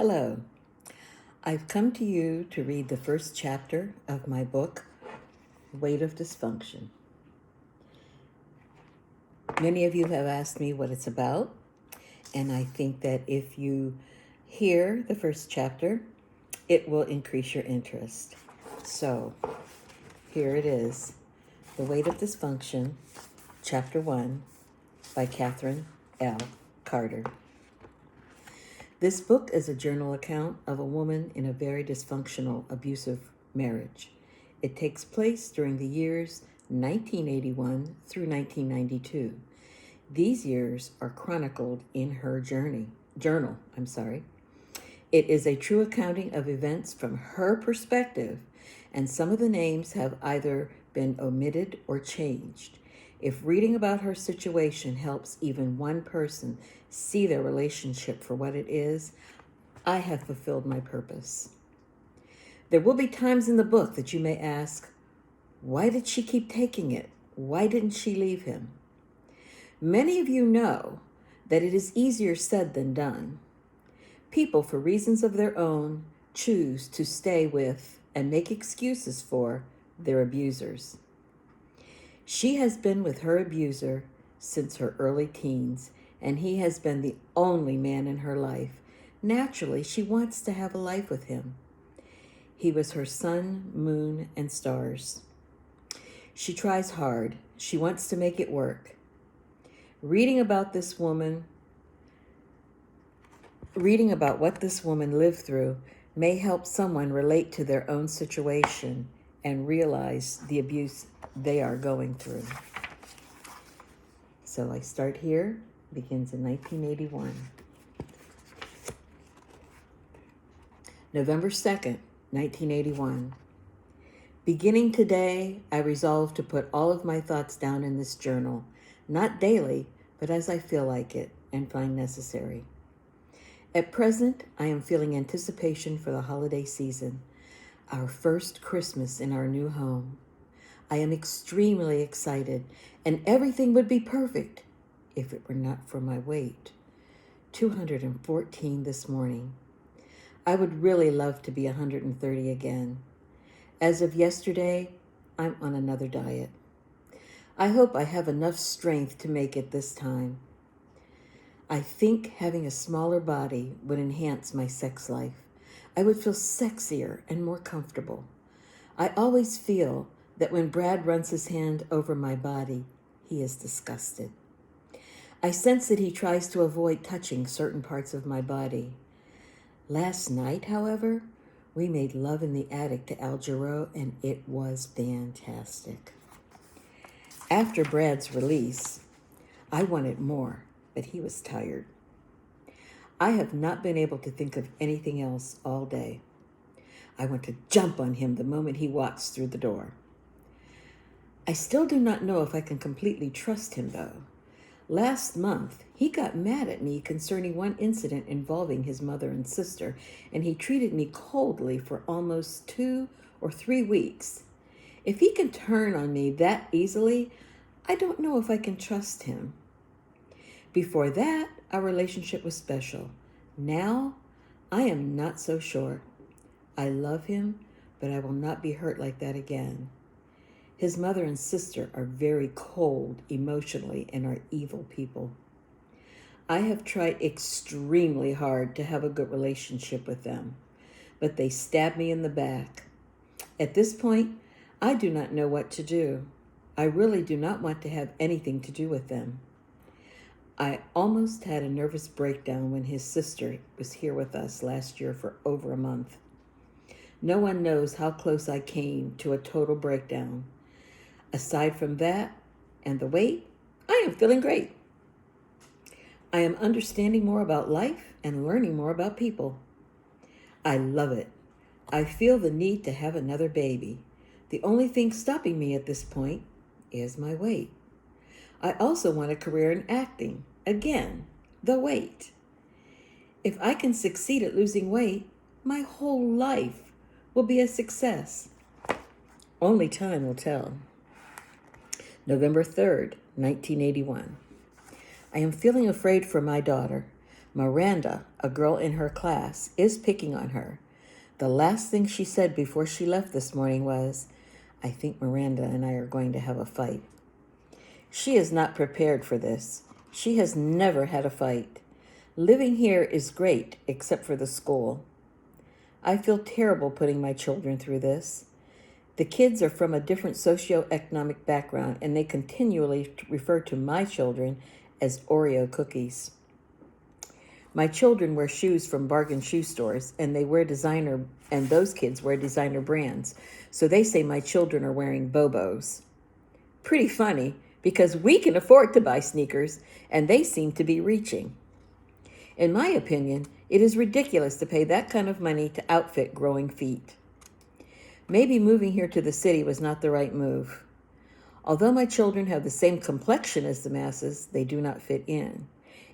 Hello. I've come to you to read the first chapter of my book, Weight of Dysfunction. Many of you have asked me what it's about, and I think that if you hear the first chapter, it will increase your interest. So, here it is, The Weight of Dysfunction, Chapter 1, by Catherine L. Carter. This book is a journal account of a woman in a very dysfunctional, abusive marriage. It takes place during the years 1981 through 1992. These years are chronicled in her journal. It is a true accounting of events from her perspective, and some of the names have either been omitted or changed. If reading about her situation helps even one person see their relationship for what it is, I have fulfilled my purpose. There will be times in the book that you may ask, why did she keep taking it? Why didn't she leave him? Many of you know that it is easier said than done. People, for reasons of their own, choose to stay with and make excuses for their abusers. She has been with her abuser since her early teens, and he has been the only man in her life. Naturally, she wants to have a life with him. He was her sun, moon, and stars. She tries hard. She wants to make it work. Reading about what this woman lived through may help someone relate to their own situation and realize the abuse they are going through. So I start here, begins in 1981. November 2nd, 1981. Beginning today, I resolve to put all of my thoughts down in this journal, not daily, but as I feel like it and find necessary. At present, I am feeling anticipation for the holiday season, our first Christmas in our new home. I am extremely excited, and everything would be perfect if it were not for my weight. 214 this morning. I would really love to be 130 again. As of yesterday, I'm on another diet. I hope I have enough strength to make it this time. I think having a smaller body would enhance my sex life. I would feel sexier and more comfortable. I always feel that when Brad runs his hand over my body, he is disgusted. I sense that he tries to avoid touching certain parts of my body. Last night, however, we made love in the attic to Al Jarreau, and it was fantastic. After Brad's release, I wanted more, but he was tired. I have not been able to think of anything else all day. I want to jump on him the moment he walks through the door. I still do not know if I can completely trust him, though. Last month, he got mad at me concerning one incident involving his mother and sister, and he treated me coldly for almost 2 or 3 weeks. If he can turn on me that easily, I don't know if I can trust him. Before that, our relationship was special. Now, I am not so sure. I love him, but I will not be hurt like that again. His mother and sister are very cold emotionally and are evil people. I have tried extremely hard to have a good relationship with them, but they stab me in the back. At this point, I do not know what to do. I really do not want to have anything to do with them. I almost had a nervous breakdown when his sister was here with us last year for over a month. No one knows how close I came to a total breakdown. Aside from that and the weight, I am feeling great. I am understanding more about life and learning more about people. I love it. I feel the need to have another baby. The only thing stopping me at this point is my weight. I also want a career in acting. Again, the weight. If I can succeed at losing weight, my whole life will be a success. Only time will tell. November 3rd, 1981. I am feeling afraid for my daughter. Miranda, a girl in her class, is picking on her. The last thing she said before she left this morning was, "I think Miranda and I are going to have a fight." She is not prepared for this. She has never had a fight. Living here is great, except for the school. I feel terrible putting my children through this. The kids are from a different socioeconomic background, and they continually refer to my children as Oreo cookies. My children wear shoes from bargain shoe stores, and those kids wear designer brands. So they say my children are wearing Bobos. Pretty funny, because we can afford to buy sneakers, and they seem to be reaching. In my opinion, it is ridiculous to pay that kind of money to outfit growing feet. Maybe moving here to the city was not the right move. Although my children have the same complexion as the masses, they do not fit in.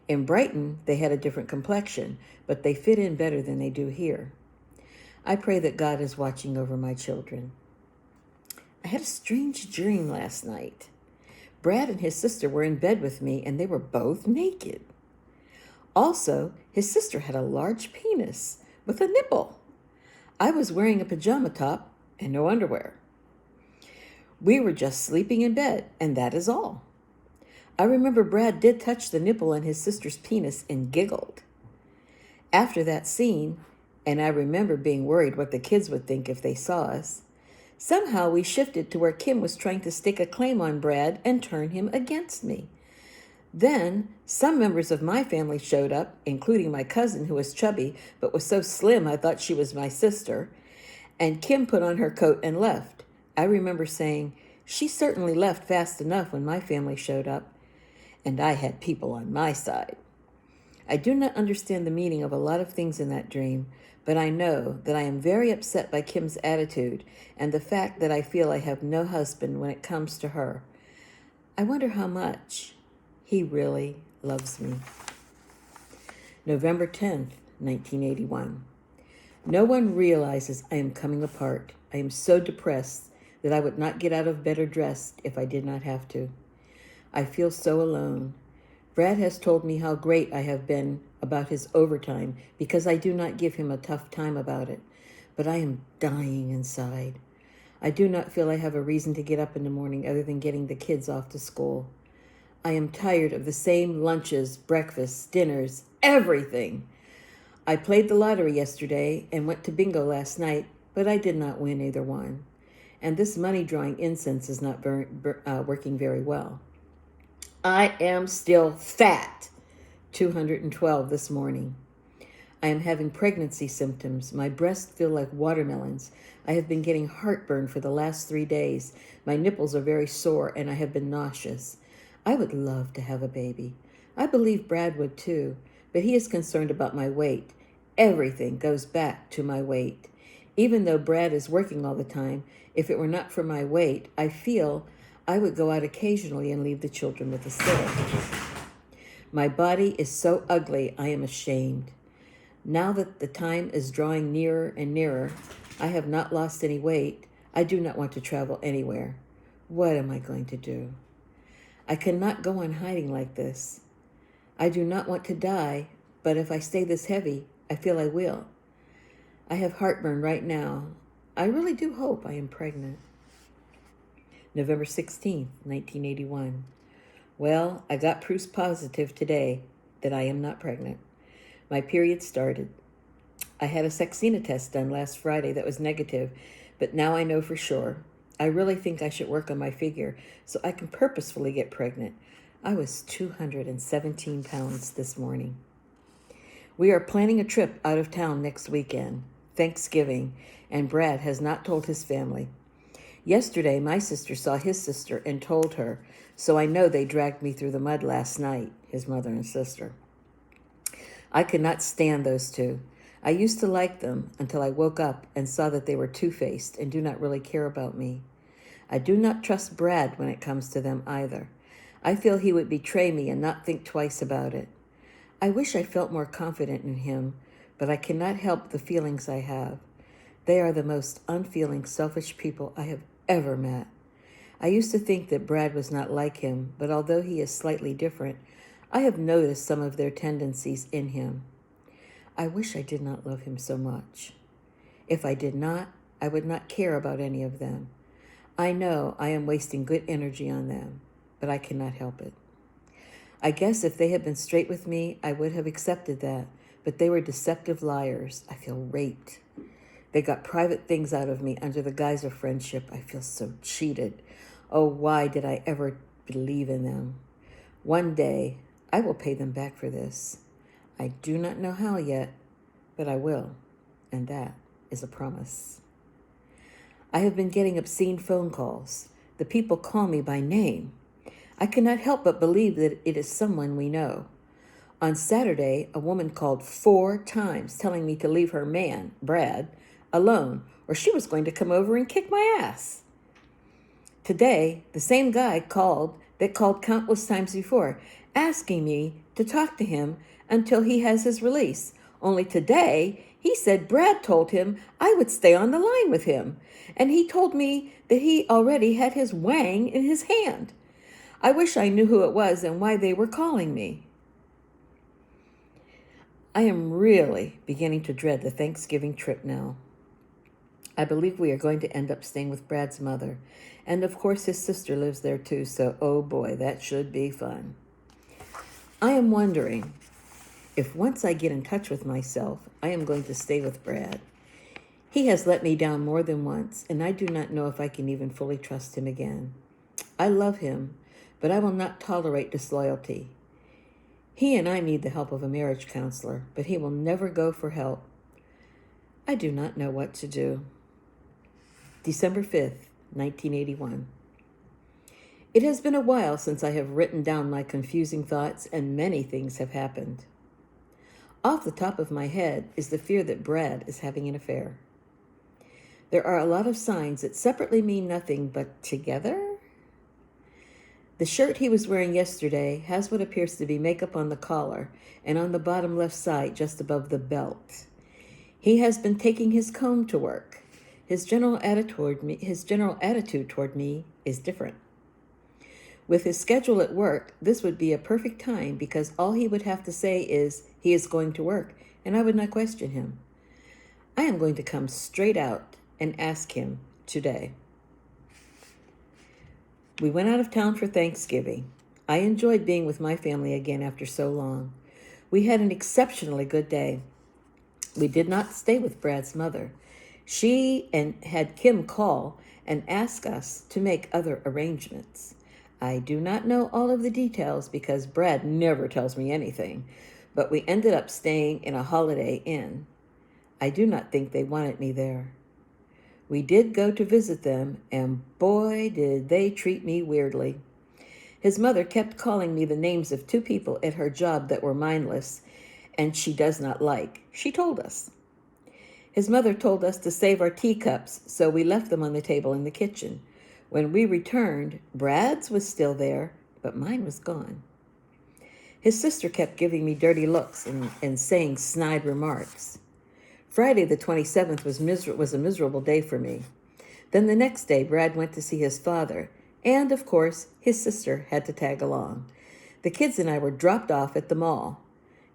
In Brighton, they had a different complexion, but they fit in better than they do here. I pray that God is watching over my children. I had a strange dream last night. Brad and his sister were in bed with me, and they were both naked. Also, his sister had a large penis with a nipple. I was wearing a pajama top and no underwear. We were just sleeping in bed, and that is all. I remember Brad did touch the nipple on his sister's penis and giggled. After that scene, and I remember being worried what the kids would think if they saw us, somehow we shifted to where Kim was trying to stake a claim on Brad and turn him against me. Then, some members of my family showed up, including my cousin who was chubby but was so slim I thought she was my sister, and Kim put on her coat and left. I remember saying, "She certainly left fast enough when my family showed up," and I had people on my side. I do not understand the meaning of a lot of things in that dream, but I know that I am very upset by Kim's attitude and the fact that I feel I have no husband when it comes to her. I wonder how much. He really loves me. November 10th, 1981. No one realizes I am coming apart. I am so depressed that I would not get out of bed or dressed if I did not have to. I feel so alone. Brad has told me how great I have been about his overtime because I do not give him a tough time about it. But I am dying inside. I do not feel I have a reason to get up in the morning other than getting the kids off to school. I am tired of the same lunches, breakfasts, dinners, everything. I played the lottery yesterday and went to bingo last night, but I did not win either one. And this money drawing incense is not working very well. I am still fat, 212 this morning. I am having pregnancy symptoms. My breasts feel like watermelons. I have been getting heartburn for the last 3 days. My nipples are very sore and I have been nauseous. I would love to have a baby. I believe Brad would too, but he is concerned about my weight. Everything goes back to my weight. Even though Brad is working all the time, if it were not for my weight, I feel I would go out occasionally and leave the children with a sitter. My body is so ugly, I am ashamed. Now that the time is drawing nearer and nearer, I have not lost any weight. I do not want to travel anywhere. What am I going to do? I cannot go on hiding like this. I do not want to die, but if I stay this heavy, I feel I will. I have heartburn right now. I really do hope I am pregnant. November 16th, 1981. Well, I got proof positive today that I am not pregnant. My period started. I had a Saxena test done last Friday that was negative, but now I know for sure. I really think I should work on my figure so I can purposefully get pregnant. I was 217 pounds this morning. We are planning a trip out of town next weekend, Thanksgiving, and Brad has not told his family. Yesterday, my sister saw his sister and told her, so I know they dragged me through the mud last night, his mother and sister. I could not stand those two. I used to like them until I woke up and saw that they were two-faced and do not really care about me. I do not trust Brad when it comes to them either. I feel he would betray me and not think twice about it. I wish I felt more confident in him, but I cannot help the feelings I have. They are the most unfeeling, selfish people I have ever met. I used to think that Brad was not like him, but although he is slightly different, I have noticed some of their tendencies in him. I wish I did not love him so much. If I did not, I would not care about any of them. I know I am wasting good energy on them, but I cannot help it. I guess if they had been straight with me, I would have accepted that, but they were deceptive liars. I feel raped. They got private things out of me under the guise of friendship. I feel so cheated. Oh, why did I ever believe in them? One day, I will pay them back for this. I do not know how yet, but I will, and that is a promise. I have been getting obscene phone calls. The people call me by name. I cannot help but believe that it is someone we know. On Saturday, a woman called 4 times telling me to leave her man, Brad, alone, or she was going to come over and kick my ass. Today, the same guy called countless times before, asking me to talk to him until he has his release. Only today, he said Brad told him I would stay on the line with him, and he told me that he already had his wang in his hand. I wish I knew who it was and why they were calling me. I am really beginning to dread the Thanksgiving trip now. I believe we are going to end up staying with Brad's mother, and of course his sister lives there too, so oh boy, that should be fun. I am wondering if once I get in touch with myself, I am going to stay with Brad. He has let me down more than once, and I do not know if I can even fully trust him again. I love him, but I will not tolerate disloyalty. He and I need the help of a marriage counselor, but he will never go for help. I do not know what to do. December 5th, 1981. It has been a while since I have written down my confusing thoughts, and many things have happened. Off the top of my head is the fear that Brad is having an affair. There are a lot of signs that separately mean nothing but together. The shirt he was wearing yesterday has what appears to be makeup on the collar and on the bottom left side just above the belt. He has been taking his comb to work. His general attitude toward me is different. With his schedule at work, this would be a perfect time because all he would have to say is he is going to work, and I would not question him. I am going to come straight out and ask him today. We went out of town for Thanksgiving. I enjoyed being with my family again after so long. We had an exceptionally good day. We did not stay with Brad's mother. She had Kim call and ask us to make other arrangements. I do not know all of the details because Brad never tells me anything, but we ended up staying in a Holiday Inn. I do not think they wanted me there. We did go to visit them, and boy, did they treat me weirdly. His mother kept calling me the names of 2 people at her job that were mindless, and she does not like. She told us. His mother told us to save our teacups, so we left them on the table in the kitchen. When we returned, Brad's was still there, but mine was gone. His sister kept giving me dirty looks and saying snide remarks. Friday the 27th was a miserable day for me. Then the next day, Brad went to see his father, and of course, his sister had to tag along. The kids and I were dropped off at the mall.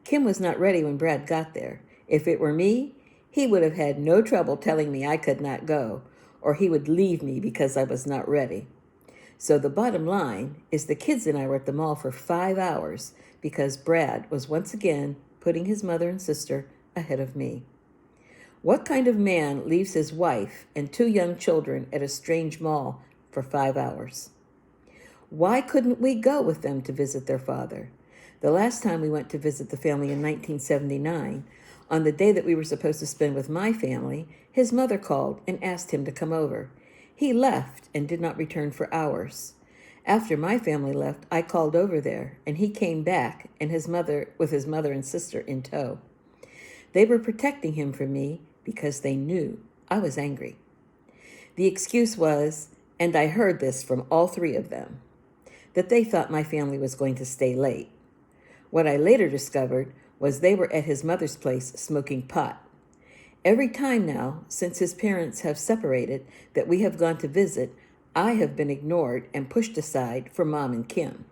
Kim was not ready when Brad got there. If it were me, he would have had no trouble telling me I could not go, or he would leave me because I was not ready. So the bottom line is the kids and I were at the mall for 5 hours because Brad was once again putting his mother and sister ahead of me. What kind of man leaves his wife and 2 young children at a strange mall for 5 hours? Why couldn't we go with them to visit their father? The last time we went to visit the family in 1979, on the day that we were supposed to spend with my family, his mother called and asked him to come over. He left and did not return for hours. After my family left, I called over there, and he came back and with his mother and sister in tow. They were protecting him from me because they knew I was angry. The excuse was, and I heard this from all 3 of them, that they thought my family was going to stay late. What I later discovered was they were at his mother's place smoking pot. Every time now, since his parents have separated, that we have gone to visit, I have been ignored and pushed aside for Mom and Kim.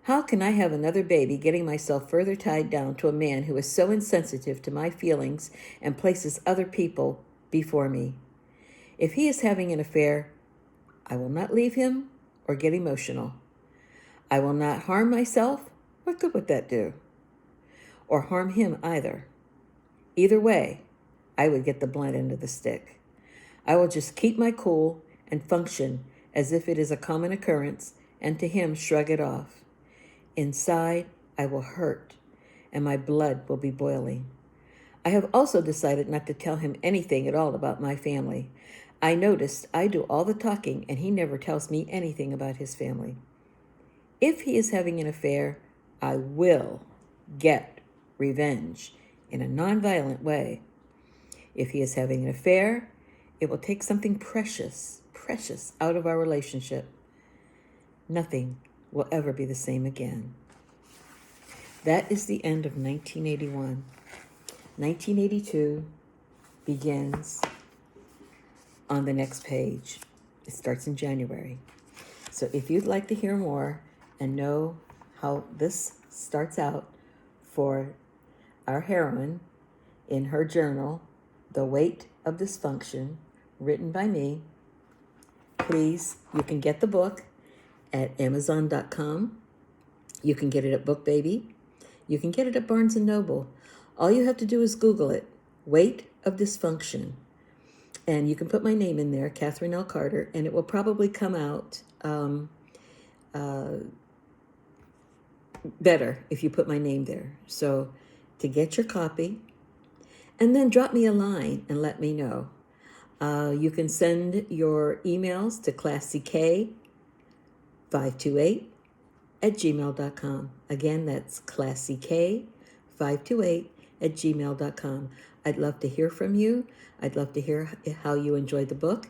How can I have another baby getting myself further tied down to a man who is so insensitive to my feelings and places other people before me? If he is having an affair, I will not leave him or get emotional. I will not harm myself. What good would that do? Or harm him either. Either way, I would get the blunt end of the stick. I will just keep my cool and function as if it is a common occurrence, and to him shrug it off. Inside, I will hurt, and my blood will be boiling. I have also decided not to tell him anything at all about my family. I noticed I do all the talking, and he never tells me anything about his family. If he is having an affair, I will get revenge in a nonviolent way. If he is having an affair, it will take something precious out of our relationship. Nothing will ever be the same again. That is the end of 1981. 1982 begins on the next page. It starts in January. So if you'd like to hear more and know how this starts out for our heroine in her journal, The Weight of Dysfunction, written by me, please, you can get the book at Amazon.com. You can get it at BookBaby. You can get it at Barnes & Noble. All you have to do is Google it, Weight of Dysfunction. And you can put my name in there, Catherine L. Carter, and it will probably come out better if you put my name there. So to get your copy, and then drop me a line and let me know. You can send your emails to classyk528@gmail.com. Again, that's classyk528@gmail.com. I'd love to hear from you. I'd love to hear how you enjoyed the book,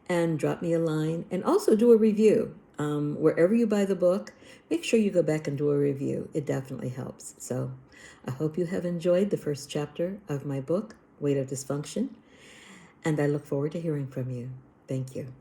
and drop me a line, and also do a review. Wherever you buy the book, make sure you go back and do a review. It definitely helps. So I hope you have enjoyed the first chapter of my book, Weight of Dysfunction, and I look forward to hearing from you. Thank you.